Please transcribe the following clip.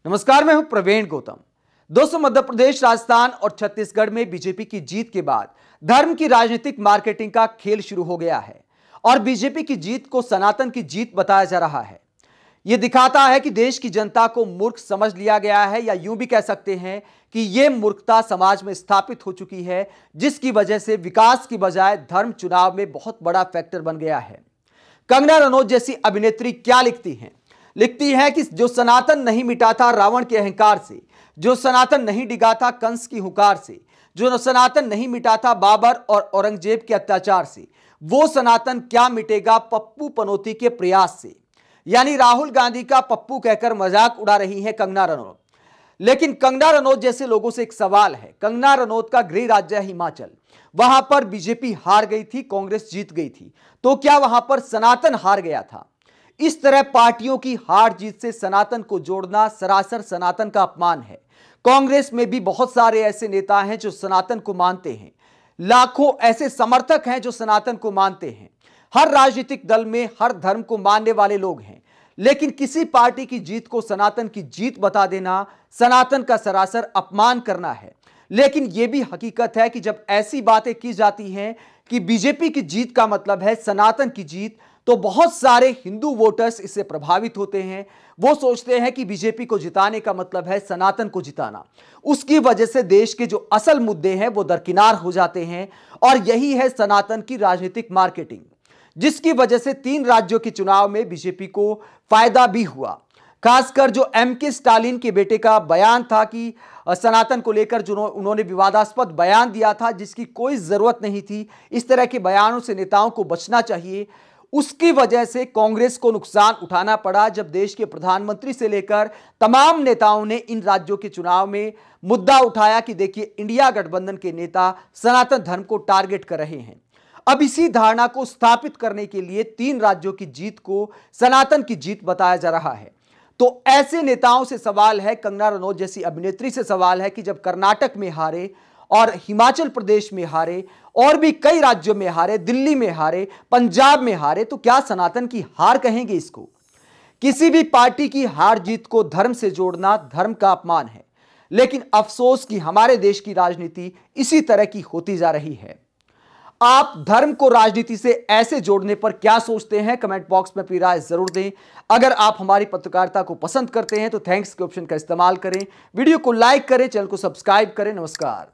नमस्कार, मैं हूं प्रवीण गौतम। दोस्तों, मध्य प्रदेश, राजस्थान और छत्तीसगढ़ में बीजेपी की जीत के बाद धर्म की राजनीतिक मार्केटिंग का खेल शुरू हो गया है और बीजेपी की जीत को सनातन की जीत बताया जा रहा है। यह दिखाता है कि देश की जनता को मूर्ख समझ लिया गया है, या यूं भी कह सकते हैं कि यह मूर्खता समाज में स्थापित हो चुकी है, जिसकी वजह से विकास की बजाय धर्म चुनाव में बहुत बड़ा फैक्टर बन गया है। कंगना रनौत जैसी अभिनेत्री क्या लिखती है कि जो सनातन नहीं मिटा था रावण के अहंकार से, जो सनातन नहीं डिगा था कंस की हुकार से, जो सनातन नहीं मिटा था बाबर और औरंगजेब के अत्याचार से, वो सनातन क्या मिटेगा पप्पू पनौती के प्रयास से। यानी राहुल गांधी का पप्पू कहकर मजाक उड़ा रही है कंगना रनौत। लेकिन कंगना रनौत जैसे लोगों से एक सवाल है। कंगना रनौत का गृह राज्य है हिमाचल, वहां पर बीजेपी हार गई थी, कांग्रेस जीत गई थी, तो क्या वहां पर सनातन हार गया था? इस तरह पार्टियों की हार जीत से सनातन को जोड़ना सरासर सनातन का अपमान है। कांग्रेस में भी बहुत सारे ऐसे नेता हैं जो सनातन को मानते हैं, लाखों ऐसे समर्थक हैं जो सनातन को मानते हैं। हर राजनीतिक दल में हर धर्म को मानने वाले लोग हैं, लेकिन किसी पार्टी की जीत को सनातन की जीत बता देना सनातन का सरासर अपमान करना है। लेकिन यह भी हकीकत है कि जब ऐसी बातें की जाती हैं कि बीजेपी की जीत का मतलब है सनातन की जीत, तो बहुत सारे हिंदू वोटर्स इससे प्रभावित होते हैं। वो सोचते हैं कि बीजेपी को जिताने का मतलब है सनातन को जिताना। उसकी वजह से देश के जो असल मुद्दे हैं वो दरकिनार हो जाते हैं, और यही है सनातन की राजनीतिक मार्केटिंग, जिसकी वजह से 3 राज्यों के चुनाव में बीजेपी को फायदा भी हुआ। खासकर जो एमके स्टालिन के बेटे का बयान था कि सनातन को लेकर जो उन्होंने विवादास्पद बयान दिया था, जिसकी कोई जरूरत नहीं थी। इस तरह के बयानों से नेताओं को बचना चाहिए। उसकी वजह से कांग्रेस को नुकसान उठाना पड़ा, जब देश के प्रधानमंत्री से लेकर तमाम नेताओं ने इन राज्यों के चुनाव में मुद्दा उठाया कि देखिए, इंडिया गठबंधन के नेता सनातन धर्म को टारगेट कर रहे हैं। अब इसी धारणा को स्थापित करने के लिए 3 राज्यों की जीत को सनातन की जीत बताया जा रहा है। तो ऐसे नेताओं से सवाल है, कंगना रनौत जैसी अभिनेत्री से सवाल है कि जब कर्नाटक में हारे और हिमाचल प्रदेश में हारे और भी कई राज्यों में हारे, दिल्ली में हारे, पंजाब में हारे, तो क्या सनातन की हार कहेंगे इसको? किसी भी पार्टी की हार जीत को धर्म से जोड़ना धर्म का अपमान है। लेकिन अफसोस कि हमारे देश की राजनीति इसी तरह की होती जा रही है। आप धर्म को राजनीति से ऐसे जोड़ने पर क्या सोचते हैं? कमेंट बॉक्स में अपनी राय जरूर दें। अगर आप हमारी पत्रकारिता को पसंद करते हैं तो थैंक्स के ऑप्शन का इस्तेमाल करें, वीडियो को लाइक करें, चैनल को सब्सक्राइब करें। नमस्कार।